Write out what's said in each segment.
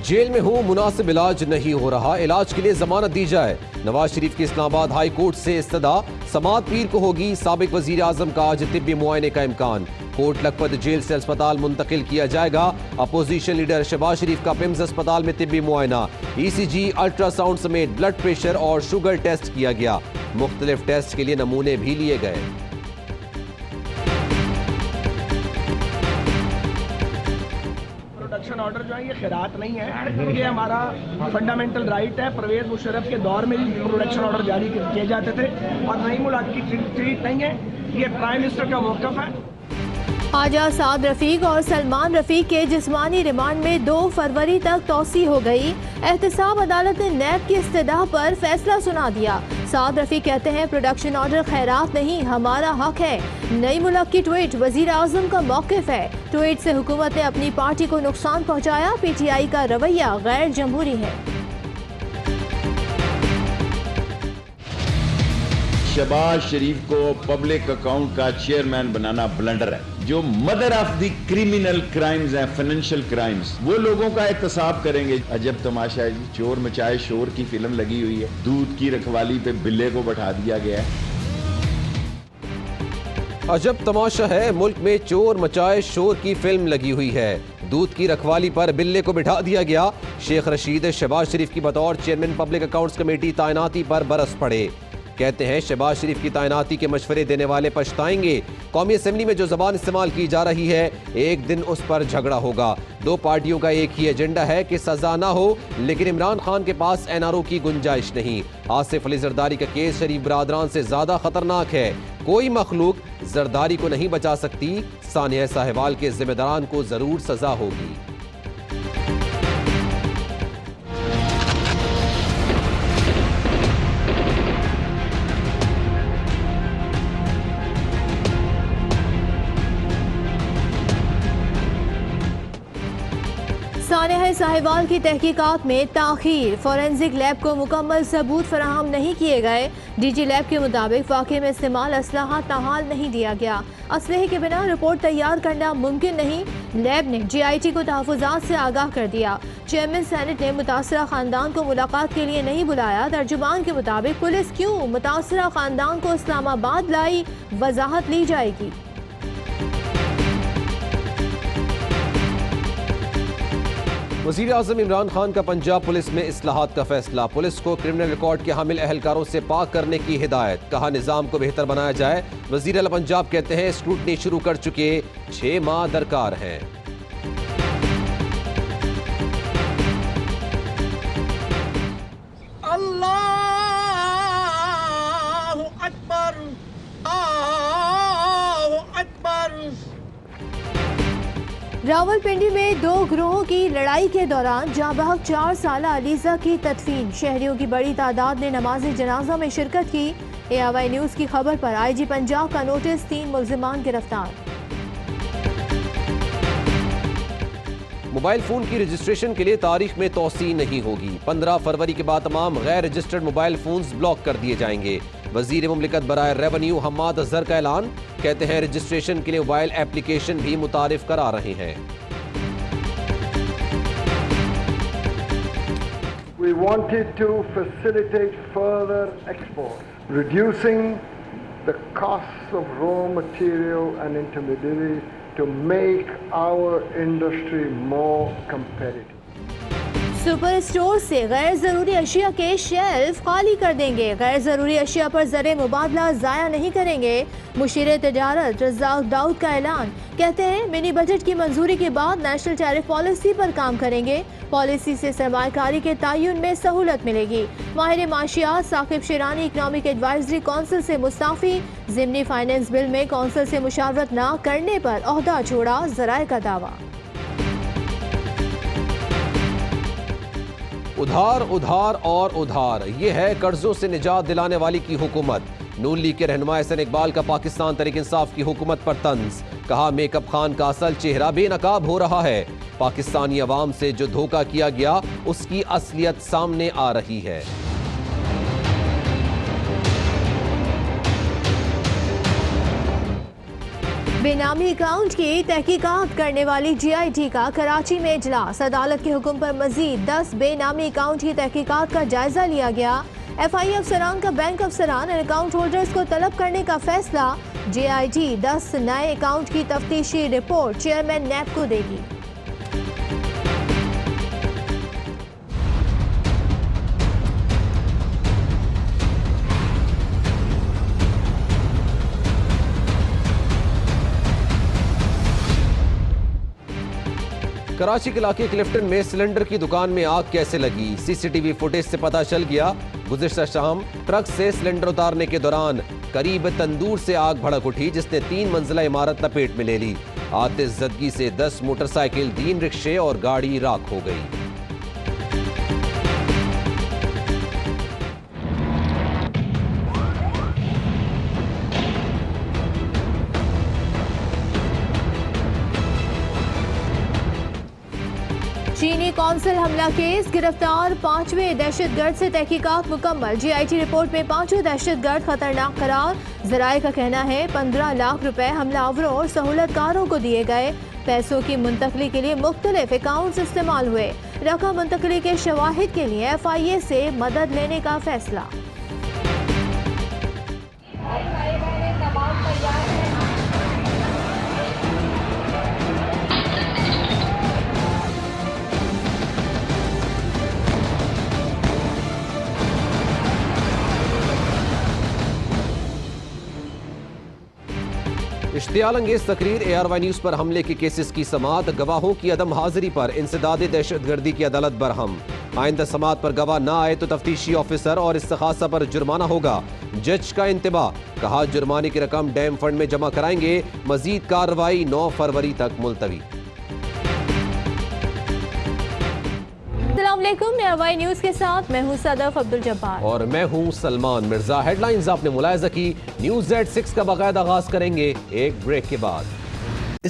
Jail में हूं, मुनासिब इलाज नहीं हो रहा, इलाज के लिए जमानत दी जाए। नवाज शरीफ की इस्लामाबाद हाई कोर्ट से इस्तदा। समात पीर को होगी साबिक वजीर आजम का आज तिब्बी मुआयने का इम्कान। कोर्ट लखपत जेल से अस्पताल मुंतकिल किया जाएगा। अपोजिशन लीडर शहबाज शरीफ का पिम्स अस्पताल में तिब्बी मुआयना। ECG, अल्ट्रासाउंड समेत ब्लड प्रेशर और शुगर टेस्ट किया गया। मुख्तलिफ टेस्ट के लिए नमूने भी लिए गए। प्रोडक्शन ऑर्डर जो है ये खैरात नहीं है, ये हमारा फंडामेंटल राइट है। परवेज मुशर्रफ के दौर में भी प्रोडक्शन ऑर्डर जारी किए जाते थे और नईमुल हक की ट्रीट नहीं है, ये प्राइम मिनिस्टर का मौक़िफ़ है। ख्वाजा साद रफीक और सलमान रफीक के जिस्मानी रिमांड में 2 फरवरी तक तौसी हो गई। एहतसाब अदालत ने नैब की इस्तदा पर फैसला सुना दिया। साद रफीक कहते हैं प्रोडक्शन ऑर्डर खैरात नहीं, हमारा हक है। नई मुल्क की ट्वीट वजीर आजम का मौक़िफ़ है। ट्वीट से हुकूमत ने अपनी पार्टी को नुकसान पहुँचाया। PTI का रवैया गैर जमहूरी है। शहबाज शरीफ को पब्लिक अकाउंट का चेयरमैन बनाना ब्लंडर है। जो mother of the criminal crimes हैं, फाइनेंशियल क्राइम्स, वो लोगों का एहतसाब करेंगे। अजब तमाशा है जी, चोर मचाए शोर की फिल्म लगी हुई है। दूध की रखवाली पे बिल्ले को बैठा दिया गया है। अजब तमाशा है, मुल्क में चोर मचाए शोर की फिल्म लगी हुई है। दूध की रखवाली पर बिल्ले को बिठा दिया गया। शेख रशीद शहबाज शरीफ की बतौर चेयरमैन पब्लिक अकाउंट्स कमेटी तैनाती पर बरस पड़े। कहते हैं शहबाज शरीफ की तैनाती के मशवरे देने वाले पछताएंगे। कौमी असेंबली में जो जबान इस्तेमाल की जा रही है, एक दिन उस पर झगड़ा होगा। 2 पार्टियों का एक ही एजेंडा है कि सजा ना हो, लेकिन इमरान खान के पास NRO की गुंजाइश नहीं। आसिफ अली जरदारी का केस शरीफ बरादरान से ज्यादा खतरनाक है। कोई मखलूक जरदारी को नहीं बचा सकती। सानिया साहिवाल के जिम्मेदारान को जरूर सजा होगी। सानिया साहिवाल की तहकीकात में ताखीर। फोरेंसिक लैब को मुकम्मल सबूत फराहम नहीं किए गए। DG लैब के मुताबिक वाक़े में इस्तेमाल असलहा ताहाल नहीं दिया गया। असलहे के बिना रिपोर्ट तैयार करना मुमकिन नहीं। लैब ने GIT को तहफ़्फ़ुज़ात से आगाह कर दिया। चेयरमैन सेनेट ने मुतासरा ख़ानदान को मुलाकात के लिए नहीं बुलाया। तर्जुमान के मुताबिक पुलिस क्यों मुतासरा ख़ानदान को इस्लामाबाद लाई, वजाहत ली जाएगी। वज़ीर आज़म इमरान खान का पंजाब पुलिस में इस्लाहात का फैसला। पुलिस को क्रिमिनल रिकॉर्ड के हामिल अहलकारों से पाक करने की हिदायत। कहा निज़ाम को बेहतर बनाया जाए। वज़ीर आला पंजाब कहते हैं स्क्रूटनी शुरू कर चुके, 6 माह दरकार हैं। अल्लाहु अकबर, अल्लाहु अकबर। रावलपिंडी में 2 गिरोहों की लड़ाई के दौरान जांबहक 4 साला अलीजा की तदफीन। शहरियों की बड़ी तादाद ने नमाज जनाजा में शिरकत की। AIY न्यूज़ की खबर पर IG पंजाब का नोटिस, 3 मुल्जिमान गिरफ्तार। मोबाइल फोन की रजिस्ट्रेशन के लिए तारीख में तौसी नहीं होगी। 15 फरवरी के बाद तमाम गैर रजिस्टर्ड मोबाइल फोन्स ब्लॉक कर दिए जाएंगे। वजीर मुमलिकत बराए रेवेन्यू हम्माद अजहर का ऐलान। कहते हैं रजिस्ट्रेशन के लिए मोबाइल एप्लीकेशन भी मुतारिफ करा रहे हैं। We wanted to facilitate further export, reducing the costs of raw material and intermediaries to make our industry more competitive. Super store से गैर जरूरी अशिया के शेल्फ खाली कर देंगे। गैर जरूरी अशिया पर ज़र मुबादला ज़ाया नहीं करेंगे। मुशीर तजारत रज़ाक दाऊद का ऐलान। कहते हैं मिनी बजट की मंजूरी के बाद नेशनल टैरिफ पॉलिसी पर काम करेंगे। पॉलिसी से सरमायाकारी के तयन में सहूलत मिलेगी। माहिर माशियात साकिब शेरानी इकनॉमिक एडवाइजरी कौंसिल से मुस्ताफ़ी। ज़िमनी फाइनेंस बिल में कौंसिल से मुशावरत न करने पर ओहदा छोड़ा, ज़राए का दावा। उधार उधार और उधार, ये है कर्जों से निजात दिलाने वाली की हुकूमत। नून लीग के रहनुमा एहसन इकबाल का पाकिस्तान तहरीक इंसाफ की हुकूमत पर तंज। कहा मेकअप खान का असल चेहरा बेनकाब हो रहा है। पाकिस्तानी अवाम से जो धोखा किया गया उसकी असलियत सामने आ रही है। बेनामी अकाउंट की तहकीकात करने वाली GIT का कराची में इजलास। अदालत के हुक्म पर मजीद 10 बेनामी अकाउंट की तहकीकात का जायजा लिया गया। FI अफसरान का बैंक अफसरान और अकाउंट होल्डर्स को तलब करने का फैसला। GIT 10 नए अकाउंट की तफ्तीशी रिपोर्ट चेयरमैन NAB को देगी। कराची के इलाके क्लिफ्टन में सिलेंडर की दुकान में आग कैसे लगी? CCTV फुटेज से पता चल गया। गुज़िश्ता शाम ट्रक से सिलेंडर उतारने के दौरान करीब तंदूर से आग भड़क उठी, जिसने 3 मंजिला इमारत लपेट में ले ली। आतिशज़दगी से 10 मोटरसाइकिल, 3 रिक्शे और गाड़ी राख हो गई। चीनी कौंसल हमला केस, गिरफ्तार 5वें दहशतगर्द से तहकीकात मुकम्मल। GIT रिपोर्ट में 5वें दहशतगर्द खतरनाक करार। जराये का कहना है 15 लाख रुपए हमलावरों और सहूलतकारों को दिए गए। पैसों की मुंतकली के लिए मुख्तलिफ अकाउंट्स इस्तेमाल हुए। रकम मुंतकली के शवाहिद के लिए FIA से मदद लेने का फैसला। इश्तियाल अंगेज तकरीर, ARY न्यूज पर हमले के केसेस की समाअत। गवाहों की अदम हाजिरी पर इंसदाद दहशतगर्दी की अदालत बरहम। आइंदा समाअत पर गवाह ना आए तो तफ्तीशी ऑफिसर और इस्तिगासा पर जुर्माना होगा। जज का इंतबा, कहा जुर्माने की रकम डैम फंड में जमा कराएंगे। मजीद कार्रवाई 9 फरवरी तक मुलतवी। ARY न्यूज के साथ मैं हूं सदफ अब्दुल जब्बार और मैं हूं सलमान मिर्जा। हेडलाइंस आपने मुलाहिजा की। न्यूज़ Z6 का बाकायदा आगाज करेंगे एक ब्रेक के बाद।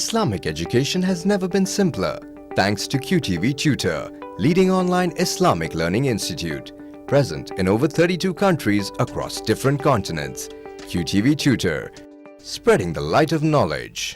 Islamic education has never been simpler thanks to QTV Tutor, leading online Islamic learning institute, present in over 32 countries across different continents. QTV Tutor, spreading the light of knowledge.